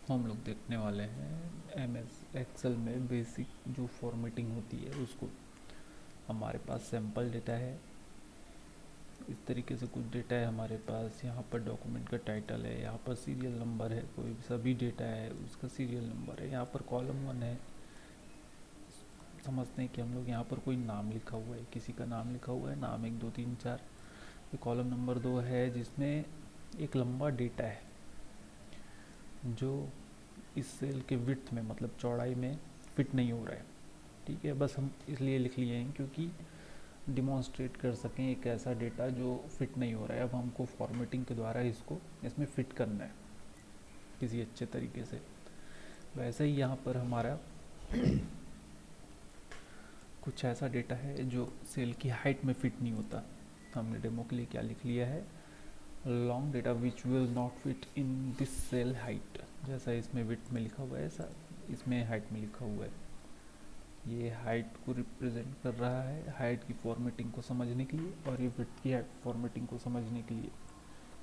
हम लोग देखने वाले हैं एम एस एक्सेल में बेसिक जो फॉर्मेटिंग होती है उसको। हमारे पास सैम्पल डेटा है, इस तरीके से कुछ डेटा है हमारे पास। यहाँ पर डॉक्यूमेंट का टाइटल है, यहाँ पर सीरियल नंबर है, कोई भी सभी डेटा है उसका सीरियल नंबर है। यहाँ पर कॉलम 1 है, समझते हैं कि हम लोग यहाँ पर कोई नाम लिखा हुआ है, किसी का नाम लिखा हुआ है, नाम 1 2 3 4। ये कॉलम नंबर 2 है जिसमें एक लंबा डेटा है जो इस सेल के विड्थ में मतलब चौड़ाई में फिट नहीं हो रहा है। ठीक है, बस हम इसलिए लिख लिए हैं क्योंकि डिमॉन्स्ट्रेट कर सकें एक ऐसा डेटा जो फिट नहीं हो रहा है। अब हमको फॉर्मेटिंग के द्वारा इसको इसमें फिट करना है किसी अच्छे तरीके से। वैसे ही यहाँ पर हमारा कुछ ऐसा डेटा है जो सेल की हाइट में फिट नहीं होता। हमने डेमो के लिए क्या लिख लिया है, long data which will not fit in this cell height. जैसा इसमें विड्थ में लिखा हुआ है ऐसा इसमें हाइट में लिखा हुआ है। ये हाइट को रिप्रेजेंट कर रहा है, हाइट की फॉर्मेटिंग को समझने के लिए, और ये विड्थ की फॉर्मेटिंग को समझने के लिए।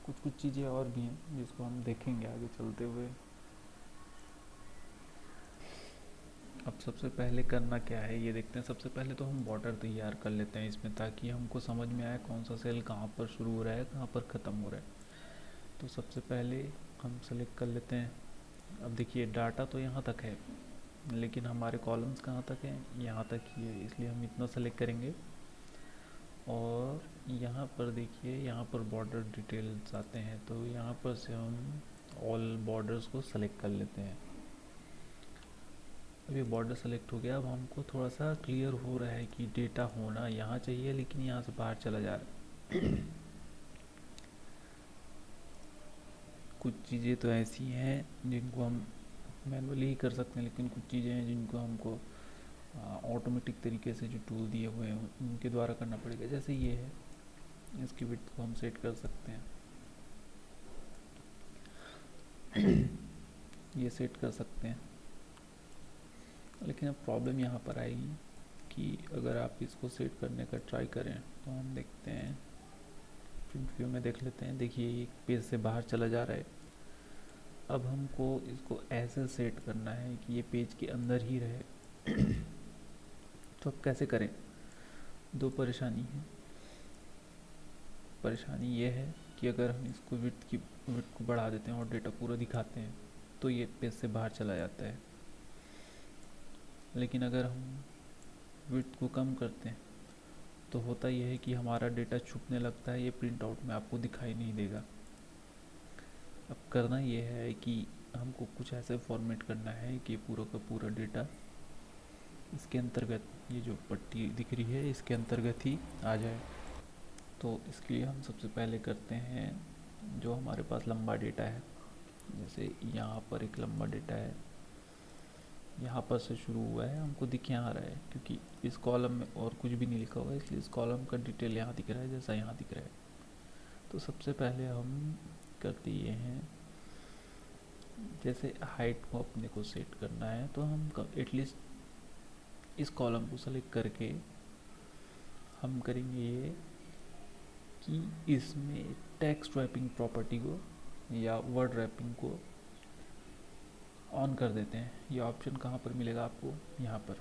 कुछ कुछ चीज़ें और भी हैं जिसको हम देखेंगे आगे चलते हुए। अब सबसे पहले करना क्या है ये देखते हैं। सबसे पहले तो हम बॉर्डर तैयार कर लेते हैं इसमें, ताकि हमको समझ में आए कौन सा सेल कहाँ पर शुरू हो रहा है कहाँ पर ख़त्म हो रहा है। तो सबसे पहले हम सेलेक्ट कर लेते हैं। अब देखिए डाटा तो यहाँ तक है, लेकिन हमारे कॉलम्स कहाँ तक हैं, यहाँ तक ही है, इसलिए हम इतना सेलेक्ट करेंगे। और यहाँ पर देखिए यहाँ पर बॉर्डर डिटेल्स आते हैं, तो यहाँ पर से हम ऑल बॉर्डर्स को सेलेक्ट कर लेते हैं। अब ये बॉर्डर सेलेक्ट हो गया। अब हमको थोड़ा सा क्लियर हो रहा है कि डेटा होना यहाँ चाहिए लेकिन यहाँ से बाहर चला जा रहा है। कुछ चीज़ें तो ऐसी हैं जिनको हम मैनुअली ही कर सकते हैं, लेकिन कुछ चीज़ें हैं जिनको हमको ऑटोमेटिक तरीके से जो टूल दिए हुए हैं उनके द्वारा करना पड़ेगा। जैसे ये है, इसकी विड्थ को हम सेट कर सकते हैं। ये सेट कर सकते हैं, लेकिन अब प्रॉब्लम यहाँ पर आएगी कि अगर आप इसको सेट करने का ट्राई करें तो हम देखते हैं प्रिंट व्यू में देख लेते हैं। देखिए ये पेज से बाहर चला जा रहा है। अब हमको इसको ऐसे सेट करना है कि ये पेज के अंदर ही रहे। तो अब कैसे करें, दो परेशानी है। परेशानी ये है कि अगर हम इसको विड्थ को बढ़ा देते हैं और डेटा पूरा दिखाते हैं तो ये पेज से बाहर चला जाता है। लेकिन अगर हम विड्थ को कम करते हैं तो होता यह है कि हमारा डेटा छुपने लगता है, ये प्रिंट आउट में आपको दिखाई नहीं देगा। अब करना ये है कि हमको कुछ ऐसे फॉर्मेट करना है कि पूरा का पूरा डेटा इसके अंतर्गत, ये जो पट्टी दिख रही है इसके अंतर्गत ही आ जाए। तो इसके लिए हम सबसे पहले करते हैं, जो हमारे पास लंबा डेटा है, जैसे यहाँ पर एक लंबा डेटा है, यहाँ पर से शुरू हुआ है, हमको दिख यहाँ रहा है क्योंकि इस कॉलम में और कुछ भी नहीं लिखा हुआ है, इसलिए इस कॉलम का डिटेल यहाँ दिख रहा है जैसा यहाँ दिख रहा है। तो सबसे पहले हम करते ये हैं, जैसे हाइट को अपने को सेट करना है तो हम एटलीस्ट इस कॉलम को सेलेक्ट करके हम करेंगे ये कि इसमें टेक्स्ट रैपिंग प्रॉपर्टी को या वर्ड रैपिंग को ऑन कर देते हैं। ये ऑप्शन कहाँ पर मिलेगा आपको, यहाँ पर।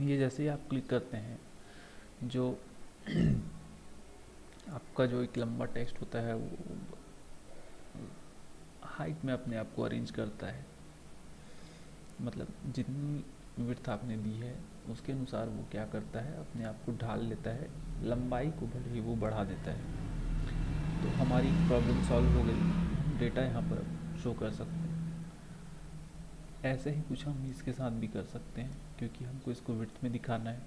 ये जैसे ही आप क्लिक करते हैं, जो आपका जो एक लंबा टेक्स्ट होता है वो हाइट में अपने आप को अरेंज करता है। मतलब जितनी विड्थ आपने दी है उसके अनुसार वो क्या करता है, अपने आप को ढाल लेता है, लंबाई को भले ही वो बढ़ा देता है। तो हमारी प्रॉब्लम सॉल्व हो गई, हम डेटा यहाँ पर शो कर सकते हैं। ऐसे ही कुछ हम इसके साथ भी कर सकते हैं, क्योंकि हमको इसको विड्थ में दिखाना है।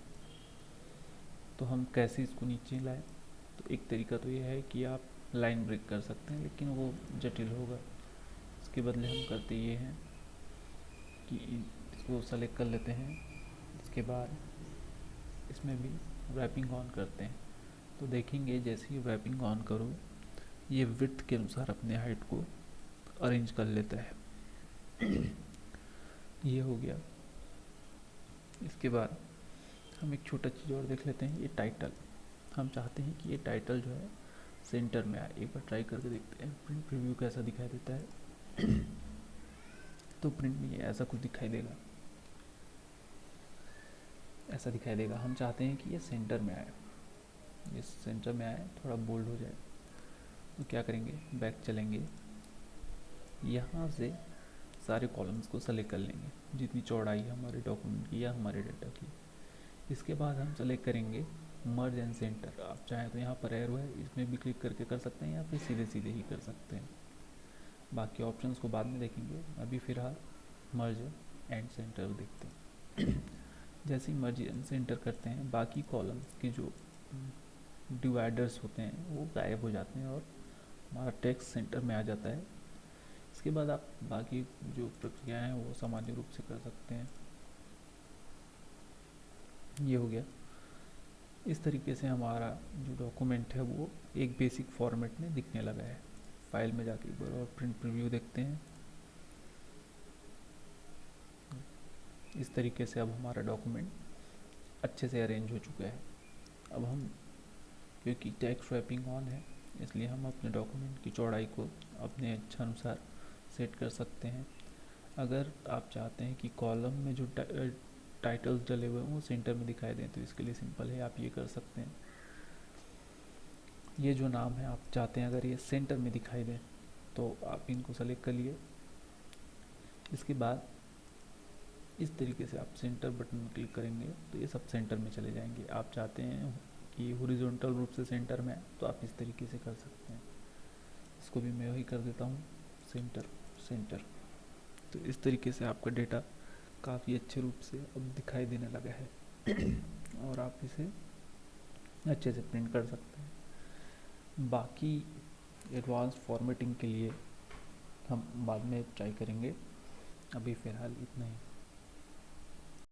तो हम कैसे इसको नीचे लाएं, तो एक तरीका तो ये है कि आप लाइन ब्रेक कर सकते हैं, लेकिन वो जटिल होगा। इसके बदले हम करते ये हैं कि इसको सेलेक्ट कर लेते हैं, इसके बाद इसमें भी रैपिंग ऑन करते हैं। तो देखेंगे जैसे ही रैपिंग ऑन करो, ये विड्थ के अनुसार अपने हाइट को अरेंज कर लेता है। ये हो गया। इसके बाद हम एक छोटा चीज़ और देख लेते हैं, ये टाइटल। हम चाहते हैं कि ये टाइटल जो है सेंटर में आए। एक बार ट्राई करके देखते हैं प्रिंट प्रीव्यू कैसा दिखाई देता है। तो प्रिंट में ये ऐसा कुछ दिखाई देगा, ऐसा दिखाई देगा। हम चाहते हैं कि ये सेंटर में आए, ये सेंटर में आए, थोड़ा बोल्ड हो जाए। तो क्या करेंगे, बैक चलेंगे, यहाँ से सारे कॉलम्स को सेलेक्ट कर लेंगे जितनी चौड़ाई है हमारे डॉक्यूमेंट की या हमारे डाटा की। इसके बाद हम सेलेक्ट करेंगे मर्ज एंड सेंटर। आप चाहें तो यहाँ पर एरो है, इसमें भी क्लिक करके कर सकते हैं या फिर सीधे सीधे ही कर सकते हैं। बाकी ऑप्शंस को बाद में देखेंगे, अभी फिलहाल मर्ज एंड सेंटर देखते हैं। जैसे ही मर्ज एंड सेंटर करते हैं, बाकी कॉलम्स के जो डिवाइडर्स होते हैं वो गायब हो जाते हैं और हमारा टेक्स्ट सेंटर में आ जाता है। इसके बाद आप बाकी जो प्रक्रियाएं हैं वो सामान्य रूप से कर सकते हैं। ये हो गया। इस तरीके से हमारा जो डॉक्यूमेंट है वो एक बेसिक फॉर्मेट में दिखने लगा है। फाइल में जाके एक बार और प्रिंट प्रीव्यू देखते हैं। इस तरीके से अब हमारा डॉक्यूमेंट अच्छे से अरेंज हो चुका है। अब हम, क्योंकि टेक्स्ट रैपिंग ऑन है, इसलिए हम अपने डॉक्यूमेंट की चौड़ाई को अपने इच्छा अनुसार सेट कर सकते हैं। अगर आप चाहते हैं कि कॉलम में जो टाइटल्स डले हुए हैं वो सेंटर में दिखाई दें, तो इसके लिए सिंपल है, आप ये कर सकते हैं। ये जो नाम है आप चाहते हैं अगर ये सेंटर में दिखाई दें, तो आप इनको सेलेक्ट कर लिए। इसके बाद इस तरीके से आप सेंटर बटन में क्लिक करेंगे तो ये सब सेंटर में चले जाएंगे। आप चाहते हैं कि हॉरिजॉन्टल रूप से सेंटर में, तो आप इस तरीके से कर सकते हैं। इसको भी मैं वही कर देता हूँ, सेंटर सेंटर। तो इस तरीके से आपका डेटा काफ़ी अच्छे रूप से अब दिखाई देने लगा है और आप इसे अच्छे से प्रिंट कर सकते हैं। बाकी एडवांस फॉर्मेटिंग के लिए हम बाद में ट्राई करेंगे, अभी फ़िलहाल इतना ही।